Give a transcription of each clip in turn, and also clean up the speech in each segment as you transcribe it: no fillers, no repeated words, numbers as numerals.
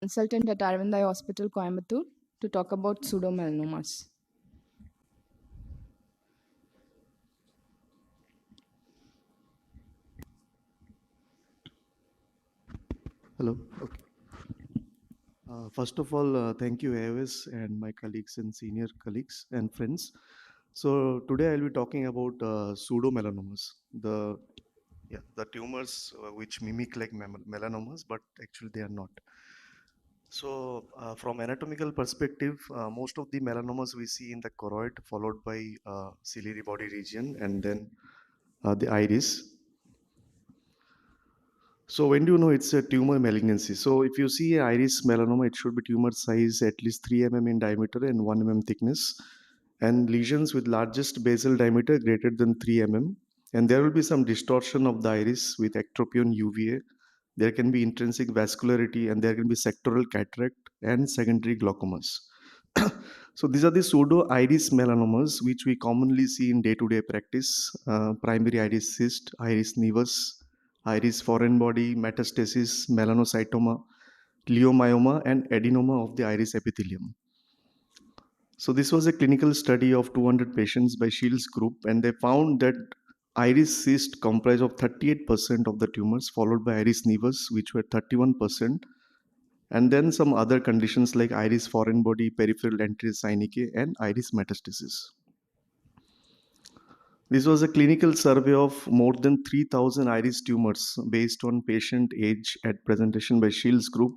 consultant at Aravind Eye Hospital, Coimbatore, to talk about pseudomelanomas. Hello. Okay. First of all, thank you, AWS, and my colleagues and senior colleagues and friends. So today I'll be talking about pseudomelanomas, the tumors which mimic like melanomas, but actually they are not. So from anatomical perspective, most of the melanomas we see in the choroid, followed by ciliary body region, and then the iris. So when do you know it's a tumor malignancy? So if you see a iris melanoma, it should be tumor size at least 3 mm in diameter and 1 mm thickness, and lesions with largest basal diameter greater than 3 mm. And there will be some distortion of the iris with ectropy on UVA. There can be intrinsic vascularity, and there can be sectoral cataract and secondary glaucomas. So these are the pseudo iris melanomas which we commonly see in day-to-day practice: primary iris cyst, iris nevus, iris foreign body, metastasis, melanocytoma, leiomyoma, and adenoma of the iris epithelium. So this was a clinical study of 200 patients by Shields group, and they found that iris cyst comprised of 38% of the tumors, followed by iris nevus, which were 31%, and then some other conditions like iris foreign body, peripheral anterior synechiae, and iris metastasis. This was a clinical survey of more than 3,000 iris tumors based on patient age at presentation by Shields group.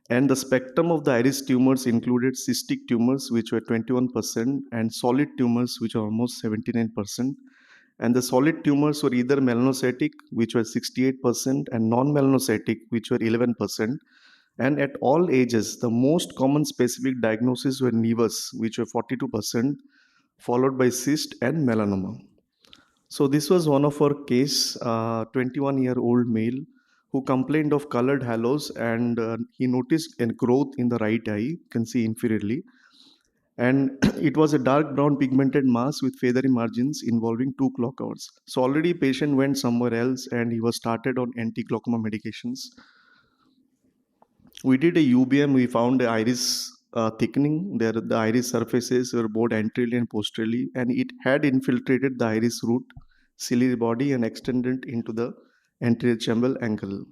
And the spectrum of the iris tumors included cystic tumors, which were 21%, and solid tumors, which are almost 79%. And the solid tumors were either melanocytic, which were 68%, and non-melanocytic, which were 11%. And at all ages, the most common specific diagnoses were nevus, which were 42%, followed by cyst and melanoma. So this was one of our case, 21-year-old male who complained of colored halos, and he noticed a growth in the right eye, you can see inferiorly. And it was a dark brown pigmented mass with feathery margins involving 2 clock hours. So already patient went somewhere else and he was started on anti-glaucoma medications. We did a UBM, we found the iris thickening. There, the iris surfaces were both anteriorly and posteriorly, and it had infiltrated the iris root, ciliary body, and extended into the anterior chambral angle.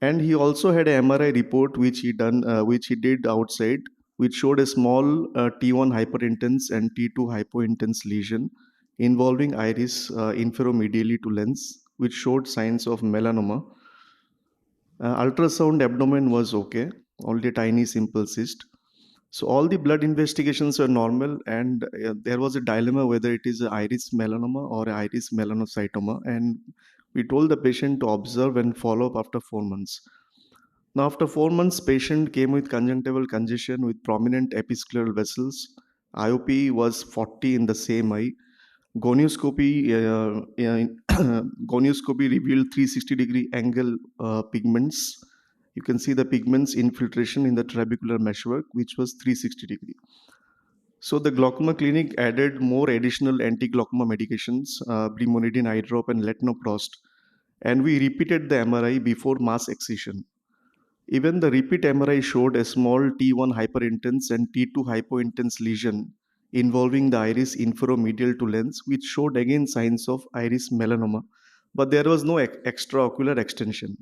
And he also had an MRI report which he did outside, which showed a small T1 hyperintense and T2 hypointense lesion involving iris inferomedially to lens, which showed signs of melanoma. Ultrasound abdomen was okay, only a tiny simple cyst. So all the blood investigations were normal, and there was a dilemma whether it is an iris melanoma or an iris melanocytoma. And we told the patient to observe and follow up after 4 months. Now, after 4 months, patient came with conjunctival congestion with prominent episcleral vessels. IOP was 40 in the same eye. Gonioscopy, gonioscopy revealed 360-degree angle pigments. You can see the pigments infiltration in the trabecular meshwork, which was 360 degree. So the glaucoma clinic added more additional anti-glaucoma medications, brimonidine eye drop and letnoprost, and we repeated the MRI before mass excision. Even the repeat MRI showed a small T1 hyperintense and T2 hypointense lesion involving the iris inferomedial to lens, which showed again signs of iris melanoma, but there was no extraocular extension.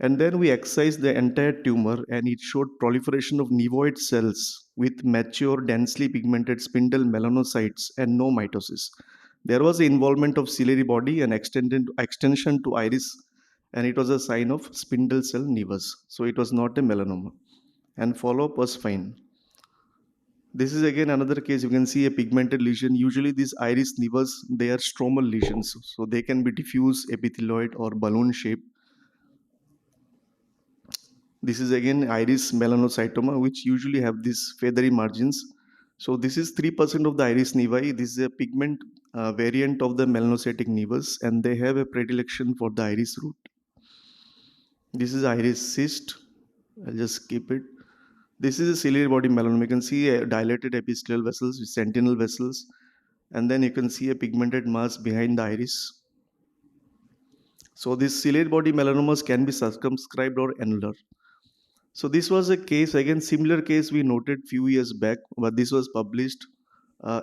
And then we excised the entire tumor, and it showed proliferation of nevoid cells with mature, densely pigmented spindle melanocytes and no mitosis. There was involvement of ciliary body and extension to iris, and it was a sign of spindle cell nevus. So it was not a melanoma, and follow-up was fine. This is again another case. You can see a pigmented lesion. Usually these iris nevus, they are stromal lesions, so they can be diffuse, epithelioid, or balloon shaped. This is again iris melanocytoma, which usually have these feathery margins. So this is 3% of the iris nevi. This is a pigment variant of the melanocytic nevus, and they have a predilection for the iris root. This is iris cyst. I'll just skip it. This is a ciliary body melanoma. You can see a dilated episcleral vessels with sentinel vessels, and then you can see a pigmented mass behind the iris. So these ciliary body melanomas can be circumscribed or annular. So this was a case, again, similar case we noted few years back, but this was published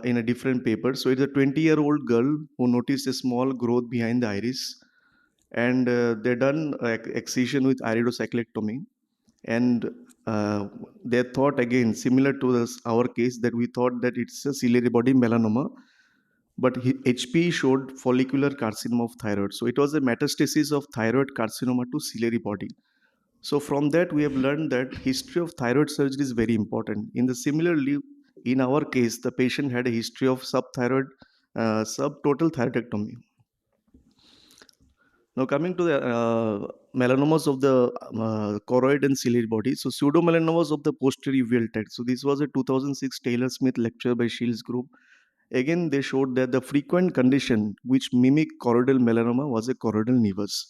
in a different paper. So it's a 20-year-old girl who noticed a small growth behind the iris, and they done excision with iridocyclectomy, and they thought, again similar to our case, that we thought that it's a ciliary body melanoma, but HP showed follicular carcinoma of thyroid. So it was a metastasis of thyroid carcinoma to ciliary body. So from that, we have learned that history of thyroid surgery is very important. In the similarly, in our case, the patient had a history of subtotal thyroidectomy. Now coming to the melanomas of the choroid and ciliary body. So pseudomelanomas of the posterior uveal tract. So this was a 2006 Taylor Smith lecture by Shields group. Again, they showed that the frequent condition which mimic choroidal melanoma was a choroidal nevus,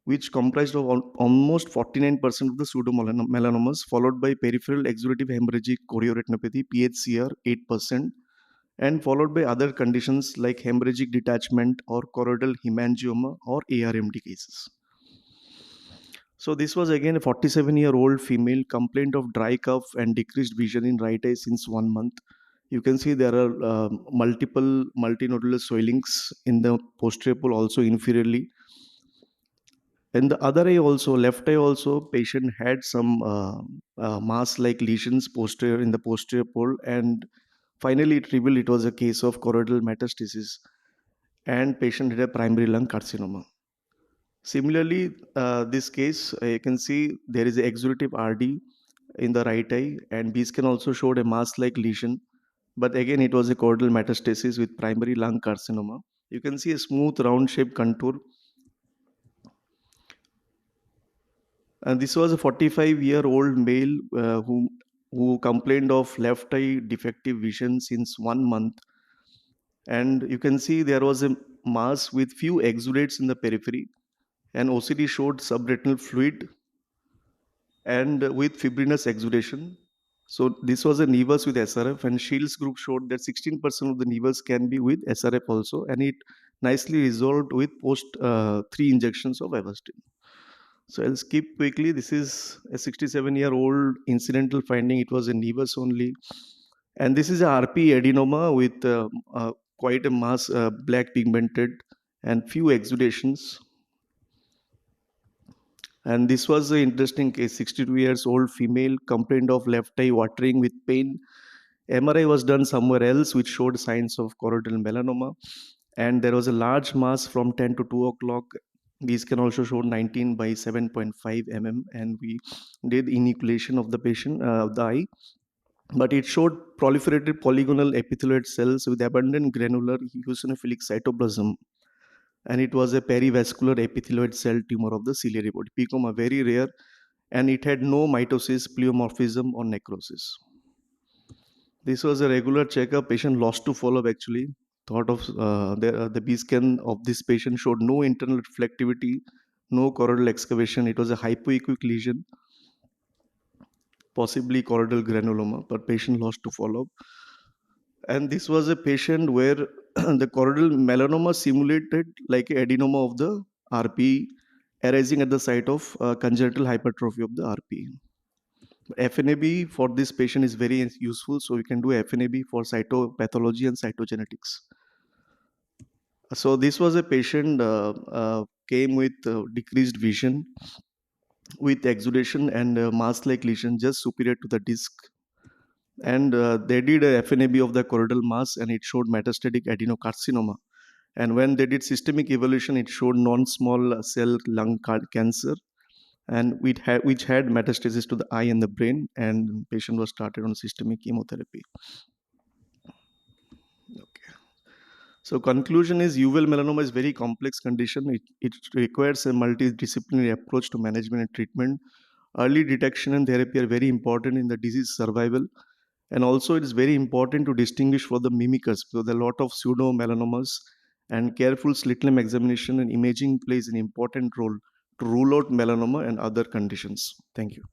which comprised of almost 49% of the pseudomelanomas, followed by peripheral exudative hemorrhagic chorioretinopathy, PHCR 8%, and followed by other conditions like hemorrhagic detachment or choroidal hemangioma or ARMD cases. So this was again a 47-year-old female complaint of dry cough and decreased vision in right eye since 1 month. You can see there are multiple multinodular swellings in the posterior pole, also inferiorly. And the other eye also, left eye also, patient had some mass-like lesions posterior in the posterior pole, and finally it revealed it was a case of choroidal metastasis, and patient had a primary lung carcinoma. Similarly, this case, you can see there is a exudative RD in the right eye, and B scan also showed a mass-like lesion, but again it was a choroidal metastasis with primary lung carcinoma. You can see a smooth round-shaped contour. And this was a 45-year-old male who complained of left eye defective vision since 1 month. And you can see there was a mass with few exudates in the periphery, and OCD showed subretinal fluid and with fibrinous exudation. So this was a nevus with SRF, and Shields group showed that 16% of the nevus can be with SRF also, and it nicely resolved with post 3 injections of Avastin. So I'll skip quickly. This is a 67-year-old incidental finding. It was a nevus only. And this is a RP adenoma with quite a mass, black pigmented, and few exudations. And this was an interesting case. 62 years old female complained of left eye watering with pain. MRI was done somewhere else, which showed signs of choroidal melanoma. And there was a large mass from 10 to 2 o'clock. These can also show 19 by 7.5 mm, and we did enucleation of the patient, the eye. But it showed proliferated polygonal epithelioid cells with abundant granular eosinophilic cytoplasm, and it was a perivascular epithelioid cell tumor of the ciliary body, PCOMA, very rare, and it had no mitosis, pleomorphism, or necrosis. This was a regular checkup. Patient lost to follow-up actually. Thought of the B scan of this patient showed no internal reflectivity, no choroidal excavation. It was a hypoequic lesion, possibly choroidal granuloma, but patient lost to follow-up. And this was a patient where the choroidal melanoma simulated like a adenoma of the RP arising at the site of congenital hypertrophy of the RP. FNAB for this patient is very useful, so we can do FNAB for cytopathology and cytogenetics. So this was a patient came with decreased vision, with exudation and mass-like lesion just superior to the disc. And they did a FNAB of the choroidal mass, and it showed metastatic adenocarcinoma. And when they did systemic evaluation, it showed non-small cell lung cancer, and which had metastasis to the eye and the brain, and patient was started on systemic chemotherapy. Okay. So conclusion is uveal melanoma is very complex condition. It requires a multidisciplinary approach to management and treatment. Early detection and therapy are very important in the disease survival. And also it is very important to distinguish for the mimickers, because there are a lot of pseudo melanomas, and careful slit lamp examination and imaging plays an important role to rule out melanoma and other conditions. Thank you.